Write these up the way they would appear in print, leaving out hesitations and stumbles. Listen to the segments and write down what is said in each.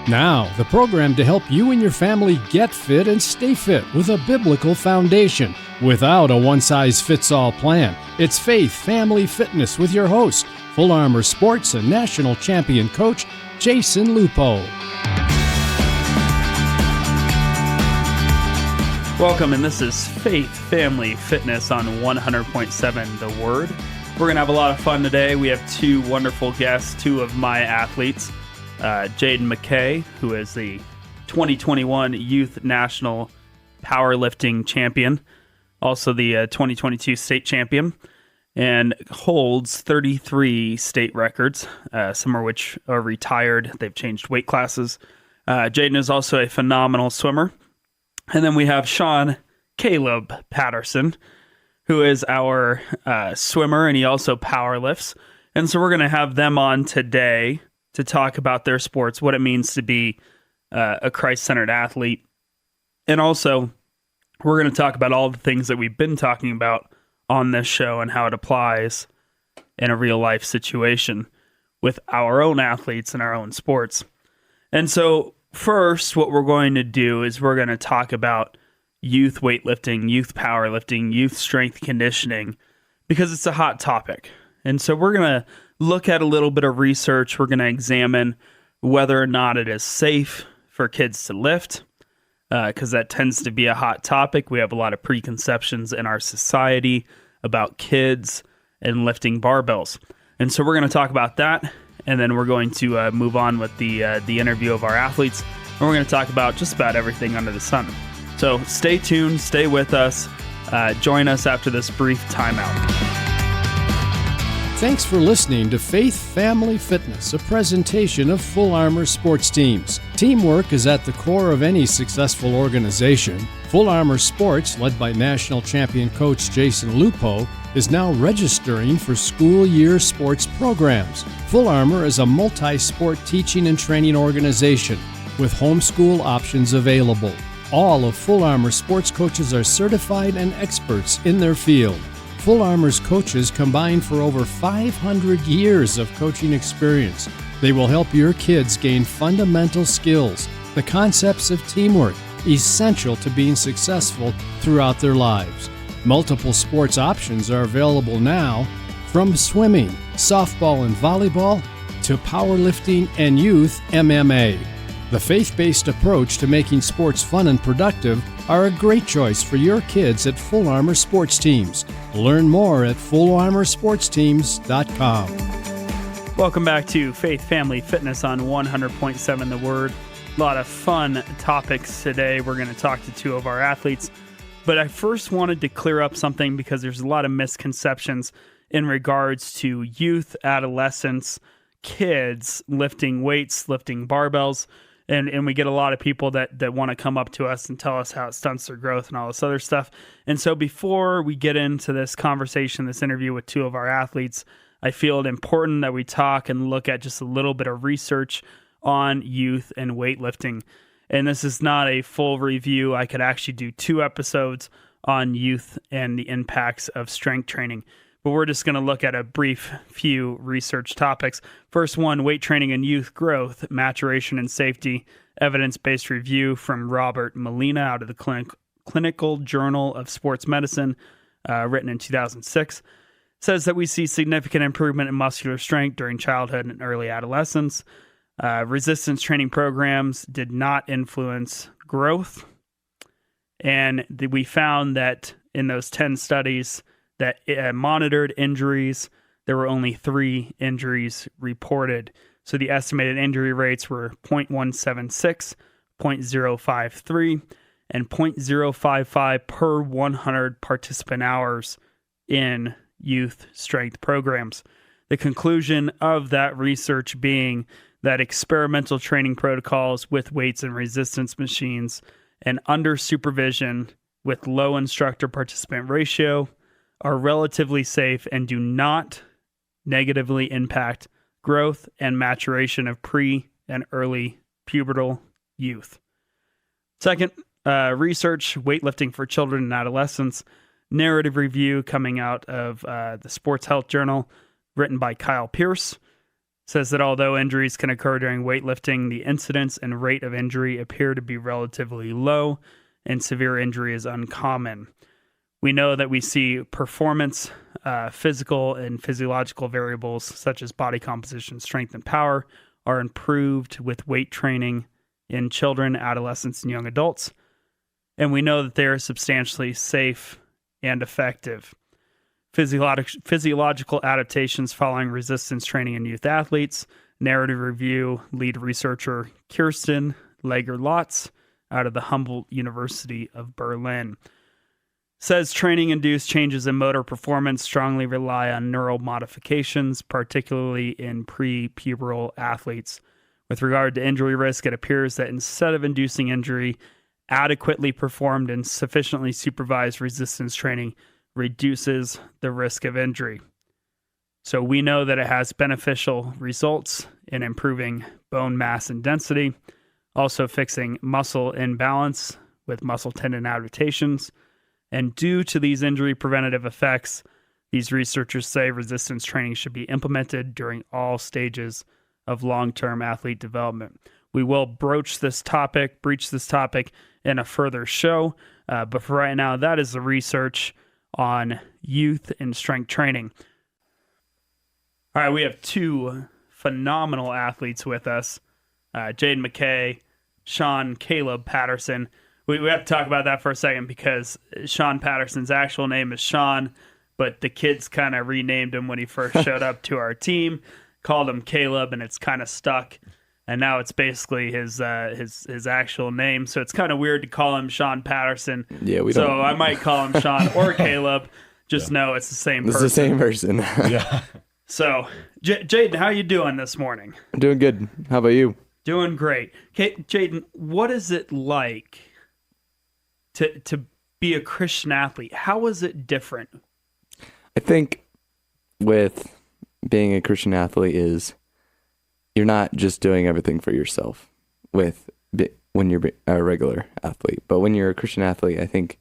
Now, the program to help you and your family get fit and stay fit with a biblical foundation without a one-size-fits-all plan. It's Faith Family Fitness with your host, Full Armor Sports and national champion coach, Jason Lupo. Welcome, and this is Faith Family Fitness on 100.7 The Word. We're going to have a lot of fun today. We have two wonderful guests, two of my athletes. Jayden McKay, who is the 2021 Youth National Powerlifting Champion, also the 2022 State Champion, and holds 33 state records, some of which are retired. They've changed weight classes. Jayden is also a phenomenal swimmer. And then we have Sean Caleb Patterson, who is our swimmer, and he also powerlifts. And so we're going to have them on today to talk about their sports, what it means to be a Christ-centered athlete. And also, we're going to talk about all the things that we've been talking about on this show and how it applies in a real-life situation with our own athletes and our own sports. And so, first, what we're going to do is we're going to talk about youth weightlifting, youth powerlifting, youth strength conditioning, because it's a hot topic. And so we're going to look at a little bit of research. We're going to examine whether or not it is safe for kids to lift, because that tends to be a hot topic. We have a lot of preconceptions in our society about kids and lifting barbells. And so we're going to talk about that, and then we're going to move on with the interview of our athletes, and we're going to talk about just about everything under the sun. So stay tuned, stay with us, join us after this brief timeout. Thanks for listening to Faith Family Fitness, a presentation of Full Armor Sports Teams. Teamwork is at the core of any successful organization. Full Armor Sports, led by national champion coach Jason Lupo, is now registering for school year sports programs. Full Armor is a multi-sport teaching and training organization with homeschool options available. All of Full Armor sports coaches are certified and experts in their field. Full Armor's coaches combine for over 500 years of coaching experience. They will help your kids gain fundamental skills, the concepts of teamwork, essential to being successful throughout their lives. Multiple sports options are available now, from swimming, softball and volleyball, to powerlifting and youth MMA. The faith-based approach to making sports fun and productive are a great choice for your kids at Full Armor Sports Teams. Learn more at fullarmorsportsteams.com. Welcome back to Faith Family Fitness on 100.7 The Word. A lot of fun topics today. We're going to talk to two of our athletes. But I first wanted to clear up something because there's a lot of misconceptions in regards to youth, adolescents, kids lifting weights, lifting barbells. And we get a lot of people that want to come up to us and tell us how it stunts their growth and all this other stuff. And so before we get into this conversation, this interview with two of our athletes, I feel it important that we talk and look at just a little bit of research on youth and weightlifting. And this is not a full review. I could actually do 2 episodes on youth and the impacts of strength training. But we're just going to look at a brief few research topics. First one, weight training and youth growth, maturation and safety, evidence-based review from Robert Molina out of the Clinical Journal of Sports Medicine, written in 2006. Says that we see significant improvement in muscular strength during childhood and early adolescence. Resistance training programs did not influence growth. And we found that in those 10 studies that monitored injuries, there were only 3 injuries reported. So the estimated injury rates were 0.176, 0.053, and 0.055 per 100 participant hours in youth strength programs. The conclusion of that research being that experimental training protocols with weights and resistance machines and under supervision with low instructor participant ratio are relatively safe and do not negatively impact growth and maturation of pre and early pubertal youth. Second, research, weightlifting for children and adolescents, narrative review coming out of the Sports Health Journal, written by Kyle Pierce. says that although injuries can occur during weightlifting, the incidence and rate of injury appear to be relatively low, and severe injury is uncommon. We know that we see performance, physical and physiological variables such as body composition, strength, and power are improved with weight training in children, adolescents, and young adults. And we know that they are substantially safe and effective. Physiological adaptations following resistance training in youth athletes. Narrative review, lead researcher Kirsten Lager-Lotz out of the Humboldt University of Berlin. Says training-induced changes in motor performance strongly rely on neural modifications, particularly in pre-pubertal athletes. With regard to injury risk, it appears that instead of inducing injury, adequately performed and sufficiently supervised resistance training reduces the risk of injury. So we know that it has beneficial results in improving bone mass and density, also fixing muscle imbalance with muscle tendon adaptations. And due to these injury preventative effects, these researchers say resistance training should be implemented during all stages of long-term athlete development. We will breach this topic in a further show, but for right now, that is the research on youth and strength training. All right, we have two phenomenal athletes with us, Jayden McKay, Caleb Patterson. We have to talk about that for a second because Sean Patterson's actual name is Sean, but the kids kind of renamed him when he first showed up to our team, called him Caleb, and it's kind of stuck. And now it's basically his actual name. So it's kind of weird to call him Sean Patterson. Yeah, we don't. So I might call him Sean or Caleb. Just know it's the same person. It's the same person. Yeah. So, Jayden, how you doing this morning? I'm doing good. How about you? Doing great. Okay, Jayden, what is it like to be a Christian athlete? How is it different? I think with being a Christian athlete is you're not just doing everything for yourself when you're a regular athlete. But when you're a Christian athlete, I think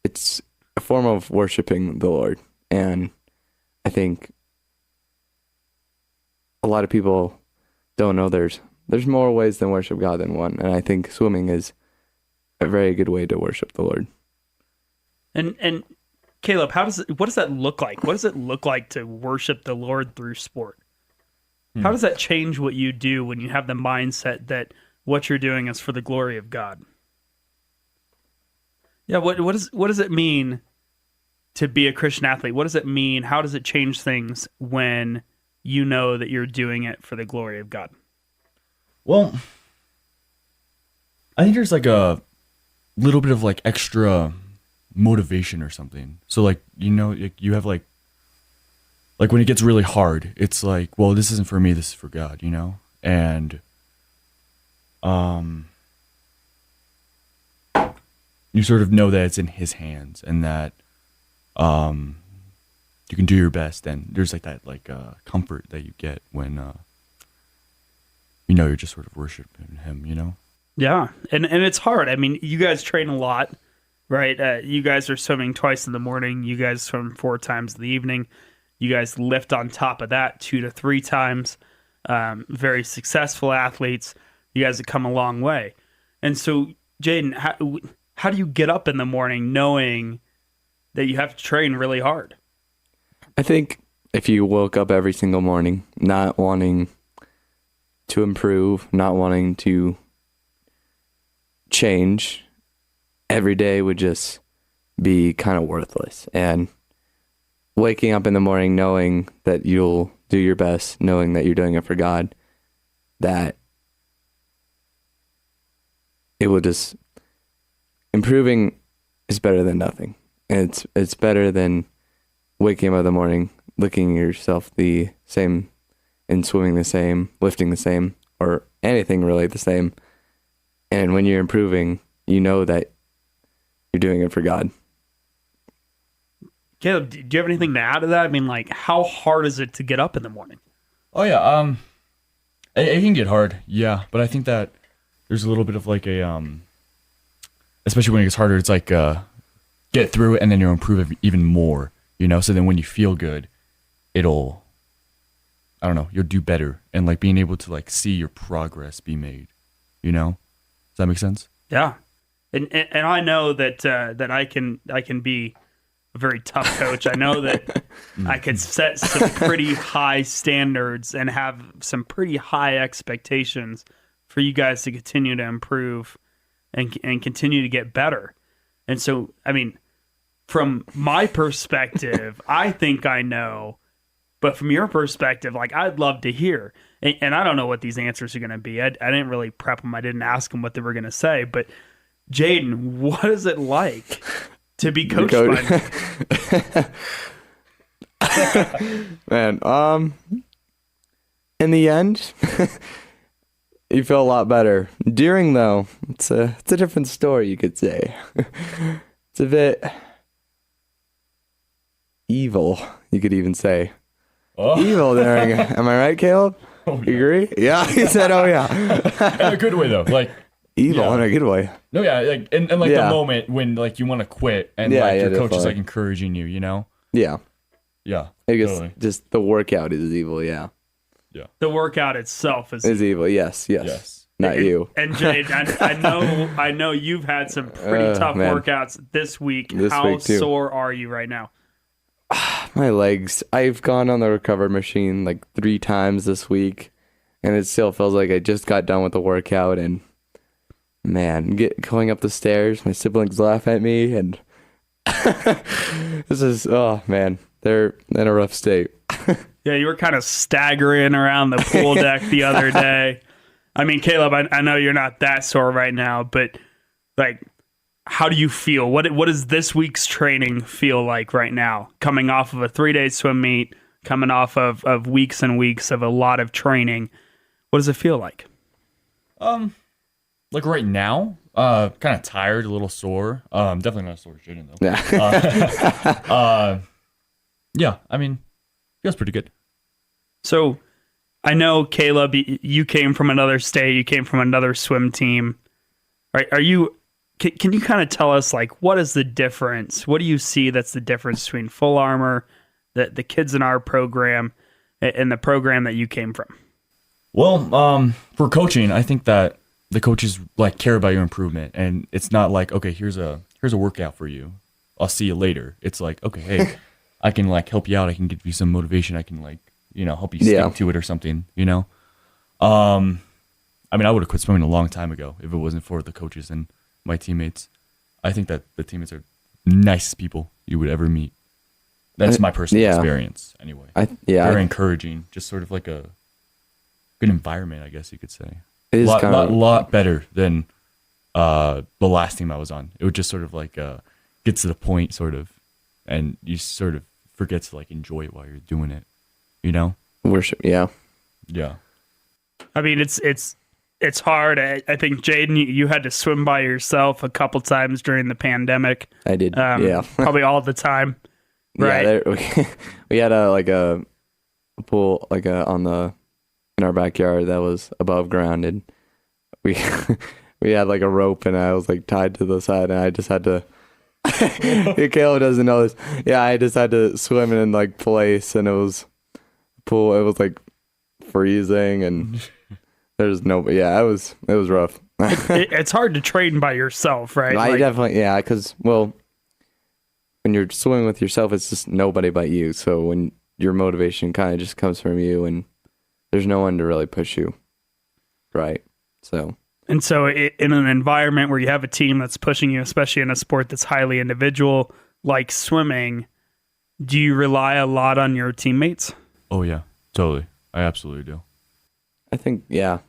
it's a form of worshiping the Lord. And I think a lot of people don't know there's more ways than worship God than one. And I think swimming is a very good way to worship the Lord. And Caleb, what does that look like? What does it look like to worship the Lord through sport? How does that change what you do when you have the mindset that what you're doing is for the glory of God? Yeah, what does it mean to be a Christian athlete? What does it mean? How does it change things when you know that you're doing it for the glory of God? Well, I think there's like a little bit of like extra motivation or something. So like, you have like when it gets really hard, it's like, well, this isn't for me, this is for God, And you sort of know that it's in his hands and that you can do your best, and there's like that comfort that you get when you're just sort of worshiping him, Yeah, and it's hard. I mean, you guys train a lot, right? You guys are swimming twice in the morning. You guys swim 4 times in the evening. You guys lift on top of that 2 to 3 times. Very successful athletes. You guys have come a long way. And so, Jayden, how do you get up in the morning knowing that you have to train really hard? I think if you woke up every single morning not wanting to improve, not wanting to change, every day would just be kind of worthless. And waking up in the morning knowing that you'll do your best, knowing that you're doing it for God, that it will just, improving is better than nothing. And it's better than waking up in the morning, looking at yourself the same and swimming the same, lifting the same, or anything really the same. And when you're improving, you know that you're doing it for God. Caleb, do you have anything to add to that? I mean, like, how hard is it to get up in the morning? Oh yeah, it can get hard, yeah. But I think that there's a little bit of like a, especially when it gets harder, it's like get through it and then you'll improve even more, So then when you feel good, it'll I don't know, you'll do better, and like being able to like see your progress be made, you know? Does that make sense? Yeah. And I know that I can be a very tough coach. I know that I could set some pretty high standards and have some pretty high expectations for you guys to continue to improve and continue to get better. And so, I mean, from my perspective, I think I know, but from your perspective, like, I'd love to hear. And I don't know what these answers are going to be. I didn't really prep them. I didn't ask them what they were going to say. But Jayden, what is it like to be coached by me? Man, in the end, you feel a lot better. During, though, it's a different story, you could say. It's a bit evil, you could even say. Oh. Evil during. Am I right, Caleb? Oh, you agree? Yeah, he said, "Oh yeah." In a good way though, like evil in a good way. No, yeah, like and like the moment when like you want to quit and like your coach is like encouraging you, you know? Yeah. Yeah. I guess just the workout is evil. Yeah. Yeah. The workout itself is evil. Yes. Not you. And Jade, I know you've had some pretty tough workouts this week. How sore are you right now? My legs. I've gone on the recover machine like 3 times this week, and it still feels like I just got done with the workout. And man, going up the stairs, my siblings laugh at me, and this is man, they're in a rough state. Yeah, you were kind of staggering around the pool deck the other day. I mean, Caleb, I know you're not that sore right now, but like, how do you feel? What does this week's training feel like right now? Coming off of a 3-day swim meet, coming off of weeks and weeks of a lot of training, what does it feel like? Like right now, kind of tired, a little sore. Definitely not as sore as Jayden though. Yeah, I mean, feels pretty good. So, I know, Caleb, you came from another state. You came from another swim team. Right? Can you kind of tell us, like, what is the difference? What do you see that's the difference between Full Armor, the kids in our program, and the program that you came from? Well, for coaching, I think that the coaches like care about your improvement, and it's not like, okay, here's a workout for you. I'll see you later. It's like, okay, hey, I can like help you out. I can give you some motivation. I can like, help you stick to it or something, I mean, I would have quit swimming a long time ago if it wasn't for the coaches and my teammates. I think that the teammates are nicest people you would ever meet. That's my personal experience anyway. Very encouraging, just sort of like a good environment, I guess you could say. It is lot better than the last team I was on. It would just sort of like get to the point sort of, and you sort of forget to like enjoy it while you're doing it, Worship, yeah. I mean, it's hard. I think, Jayden, you had to swim by yourself a couple times during the pandemic. I did, probably all the time, right? Yeah, we had a pool in our backyard that was above ground, and we had like a rope, and I was like tied to the side, and I just had to. Caleb doesn't know this. Yeah, I just had to swim in like place, and it was pool. It was like freezing, and there's no. Yeah, it was rough. It's hard to train by yourself, right? I definitely, because when you're swimming with yourself, it's just nobody but you. So when your motivation kind of just comes from you, and there's no one to really push you, right? So. And so in an environment where you have a team that's pushing you, especially in a sport that's highly individual like swimming, do you rely a lot on your teammates? Oh, yeah, totally. I absolutely do. I think, yeah.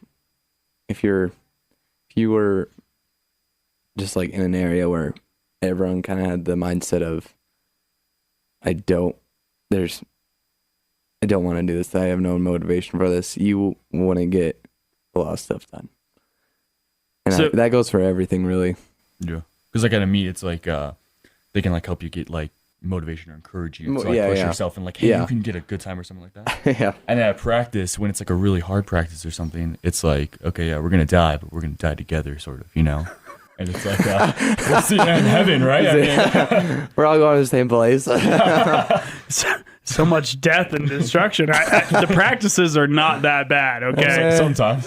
If you were just like in an area where everyone kind of had the mindset of, I don't want to do this, I have no motivation for this, you wouldn't get a lot of stuff done. And that goes for everything, really. Yeah. Because like at a meet, it's like they can like help you get like motivation or encourage you to like push yourself and like, hey, you can get a good time or something like that. Yeah. And then at practice, when it's like a really hard practice or something, it's like, okay, yeah, we're going to die, but we're going to die together, sort of, And it's like, we'll see you in heaven, right? We're all going to the same place. so much death and destruction. The practices are not that bad, okay? Sometimes.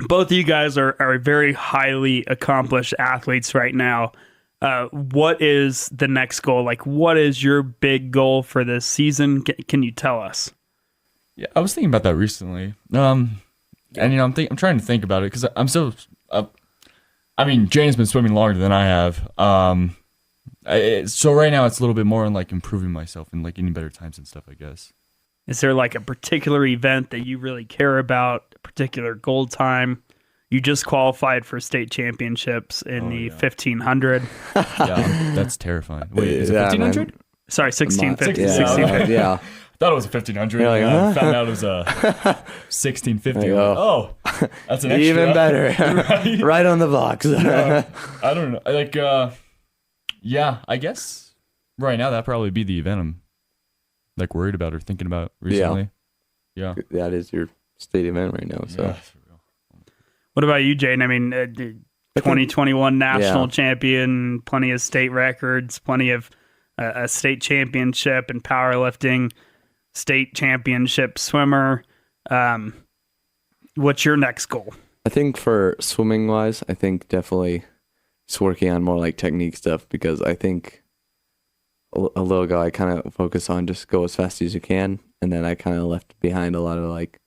Both of you guys are very highly accomplished athletes right now. What is the next goal? Like, what is your big goal for this season? Can you tell us? Yeah, I was thinking about that recently. And I'm trying to think about it because I'm so. Jayden's been swimming longer than I have. So right now it's a little bit more on like improving myself and like getting better times and stuff, I guess. Is there like a particular event that you really care about? A particular goal time? You just qualified for state championships in the 1500. Yeah, that's terrifying. Wait, is it 1500? Sorry, 1650. Yeah. 1650. Yeah. I thought it was a 1500. You're like, I huh? found out it was a 1650. Oh, That's an extra. even better. Right? Right on the box. I don't know. Like, yeah, I guess right now that'd probably be the event I'm like worried about or thinking about recently. Yeah. That is your state event right now. So. Yeah, for real. What about you, Jayden? I mean, 2021 national champion, plenty of state records, plenty of a state championship in powerlifting, state championship swimmer. What's your next goal? I think for swimming wise, I think definitely just working on more like technique stuff, because I think a little ago I kind of focused on just go as fast as you can, and then I kind of left behind a lot of like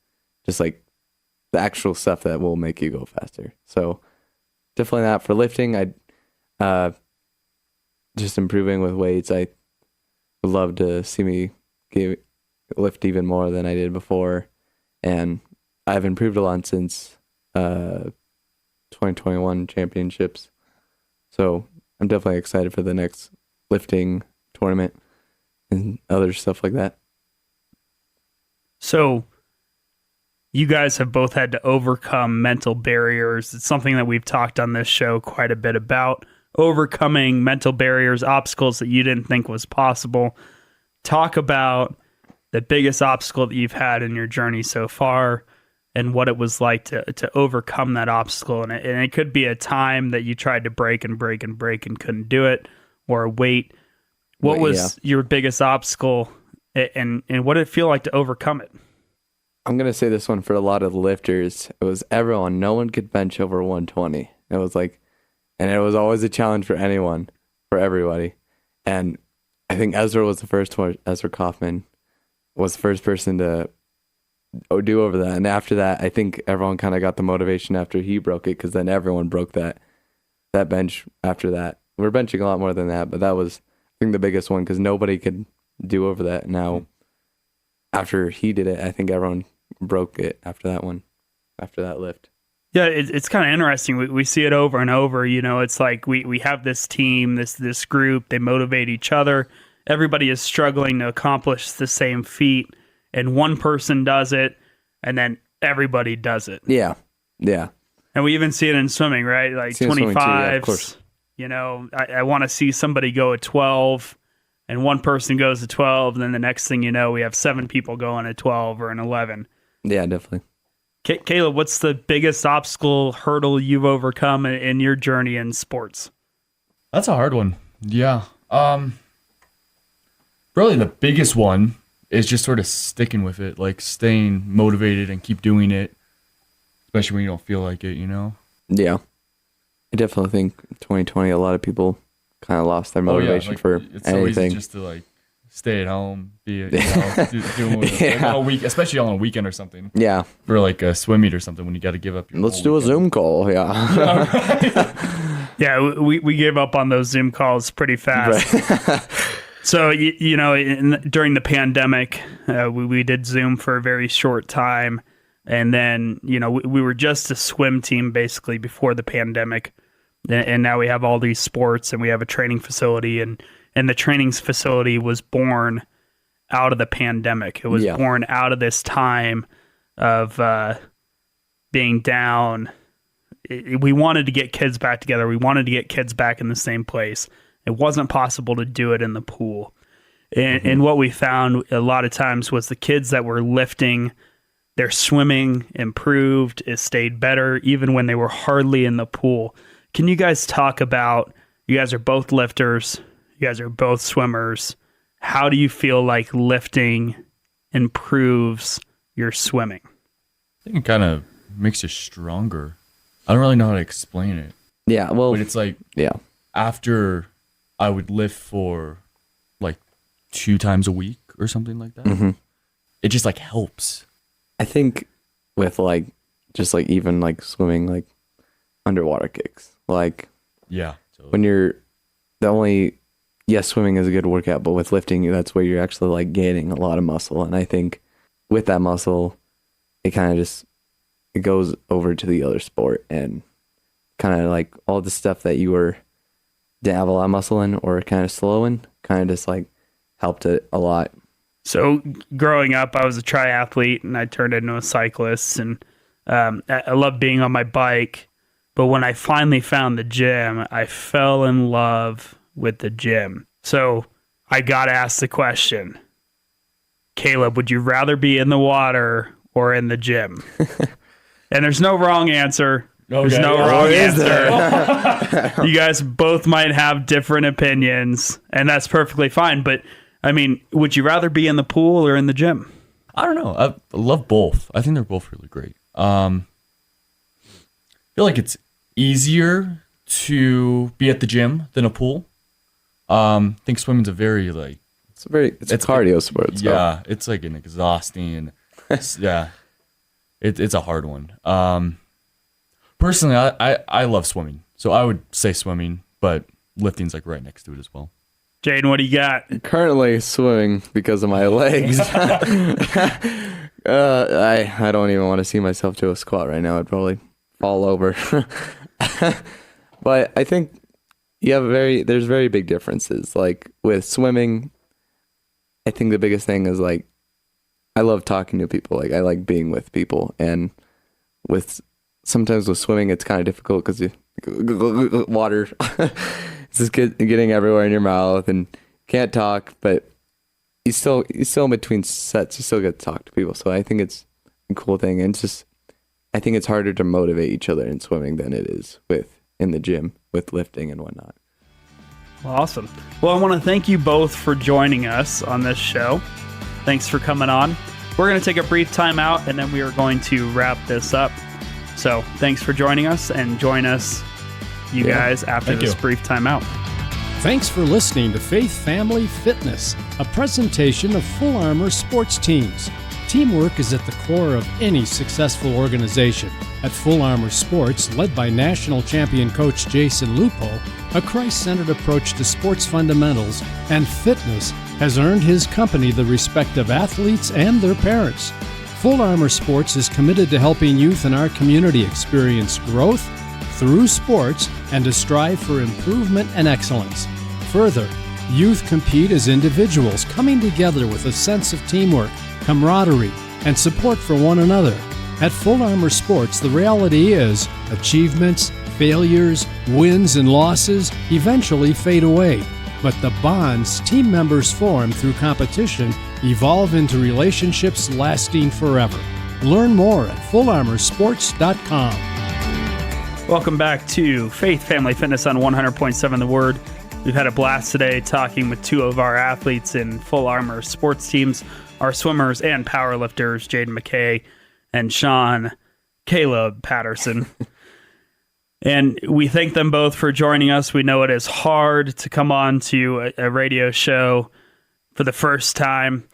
just like the actual stuff that will make you go faster. So definitely that. For lifting, I just improving with weights. I would love to see me lift even more than I did before, and I've improved a lot since 2021 championships. So I'm definitely excited for the next lifting tournament and other stuff like that. So you guys have both had to overcome mental barriers. It's something that we've talked on this show quite a bit about, overcoming mental barriers, obstacles that you didn't think was possible. Talk about the biggest obstacle that you've had in your journey so far and what it was like to overcome that obstacle. And it could be a time that you tried to break and couldn't do it, or a weight. What was your biggest obstacle, and what did it feel like to overcome it? I'm going to say this one for a lot of the lifters. It was everyone. No one could bench over 120. It was like, and it was always a challenge for anyone, for everybody. And I think Ezra was the first one. Ezra Kaufman was the first person to do over that. And after that, I think everyone kind of got the motivation after he broke it, because then everyone broke that bench after that. We're benching a lot more than that, but that was, I think, the biggest one, because nobody could do over that. Now, after he did it, I think everyone broke it after that one, after that lift. Yeah, it's kind of interesting. We see it over and over. You know, it's like we have this team, this group. They motivate each other. Everybody is struggling to accomplish the same feat, and one person does it, and then everybody does it. Yeah. And we even see it in swimming, right? Like 25s. Of course. You know, I want to see somebody go at 12, and one person goes at 12, and then the next thing you know, we have 7 people going at 12 or an 11. Yeah, definitely. Caleb, what's the biggest obstacle, hurdle you've overcome in your journey in sports? That's a hard one. Yeah. Really the biggest one is just sort of sticking with it, like staying motivated and keep doing it, especially when you don't feel like it, you know? Yeah. I definitely think 2020, a lot of people kind of lost their motivation for it's so anything. Easy just to like stay at home, doing like on a week, especially on a weekend or something. Yeah. For like a swim meet or something when you got to give up your Let's do weekend. a Zoom call. Yeah. Yeah, we gave up on those Zoom calls pretty fast. Right. So, you know, during the pandemic, we did Zoom for a very short time. And then, you know, we were just a swim team basically before the pandemic. And now we have all these sports, and we have a training facility. And the training facility was born out of the pandemic. It was born out of this time of being down. We wanted to get kids back together. We wanted to get kids back in the same place. It wasn't possible to do it in the pool. And what we found a lot of times was the kids that were lifting, their swimming improved, it stayed better, even when they were hardly in the pool. Can you guys talk about, you guys are both lifters, You guys are both swimmers. How do you feel like lifting improves your swimming? I think it kind of makes you stronger. I don't really know how to explain it. Yeah, well, But it's like after I would lift for like 2 times a week or something like that, it just like helps. I think with like just like even like swimming, like underwater kicks, like Yeah. when you're swimming is a good workout, but with lifting, that's where you're actually like gaining a lot of muscle. And I think with that muscle, it kind of just, it goes over to the other sport, and kind of like all the stuff that you didn't have a lot of muscle in or kind of slow in, kind of just like helped it a lot. So growing up, I was a triathlete and I turned into a cyclist, and I love being on my bike. But when I finally found the gym, I fell in love with the gym. So I got asked the question, Caleb, would you rather be in the water or in the gym? And there's no wrong answer. Okay. There's no wrong answer. You guys both might have different opinions, and that's perfectly fine. But I mean, would you rather be in the pool or in the gym? I don't know. I love both. I think they're both really great. I feel like it's easier to be at the gym than a pool. I think swimming's a very like It's a cardio sport. So. Yeah, it's like an exhausting. It's a hard one. Personally, I love swimming, so I would say swimming, but lifting's like right next to it as well. Jayden, what do you got? Currently swimming because of my legs. I don't even want to see myself do a squat right now. I'd probably fall over. But I think there's very big differences. Like with swimming, I think the biggest thing is like, I love talking to people. Like I like being with people, and sometimes with swimming, it's kind of difficult because water it's just getting everywhere in your mouth and can't talk, but you still in between sets, you still get to talk to people. So I think it's a cool thing. And I think it's harder to motivate each other in swimming than it is in the gym with lifting and whatnot. Well, awesome. Well, I want to thank you both for joining us on this show. Thanks for coming on. We're going to take a brief time out, and then we are going to wrap this up. So thanks for joining us, and join us, you guys, after this brief time out. Thanks for listening to Faith Family Fitness, a presentation of Full Armor Sports Teams. Teamwork is at the core of any successful organization. At Full Armor Sports, led by national champion coach Jason Lupo, a Christ-centered approach to sports fundamentals and fitness has earned his company the respect of athletes and their parents. Full Armor Sports is committed to helping youth in our community experience growth through sports and to strive for improvement and excellence. Further, youth compete as individuals coming together with a sense of teamwork, camaraderie, and support for one another. At Full Armor Sports, the reality is achievements, failures, wins, and losses eventually fade away. But the bonds team members form through competition evolve into relationships lasting forever. Learn more at fullarmorsports.com. Welcome back to Faith Family Fitness on 100.7 The Word. We've had a blast today talking with two of our athletes in Full Armor Sports Teams, our swimmers and powerlifters, Jayden McKay and Caleb Patterson. And we thank them both for joining us. We know it is hard to come on to a radio show for the first time.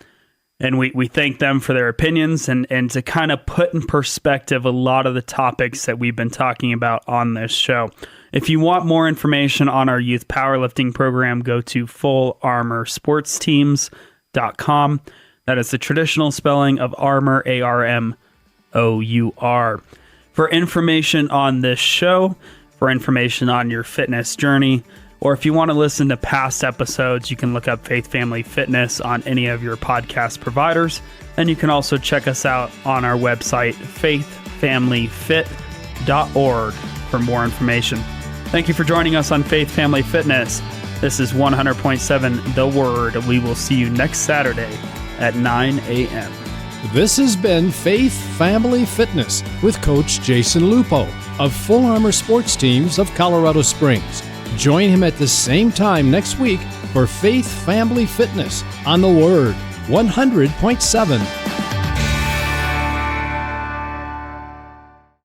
And we thank them for their opinions and to kind of put in perspective a lot of the topics that we've been talking about on this show. If you want more information on our youth powerlifting program, go to fullarmorsportsteams.com. That is the traditional spelling of armor, ARMOUR. For information on this show, for information on your fitness journey, or if you want to listen to past episodes, you can look up Faith Family Fitness on any of your podcast providers. And you can also check us out on our website, faithfamilyfit.org, for more information. Thank you for joining us on Faith Family Fitness. This is 100.7 The Word. We will see you next Saturday at 9 a.m. This has been Faith Family Fitness with Coach Jason Lupo of Full Armor Sports Teams of Colorado Springs. Join him at the same time next week for Faith Family Fitness on the Word 100.7.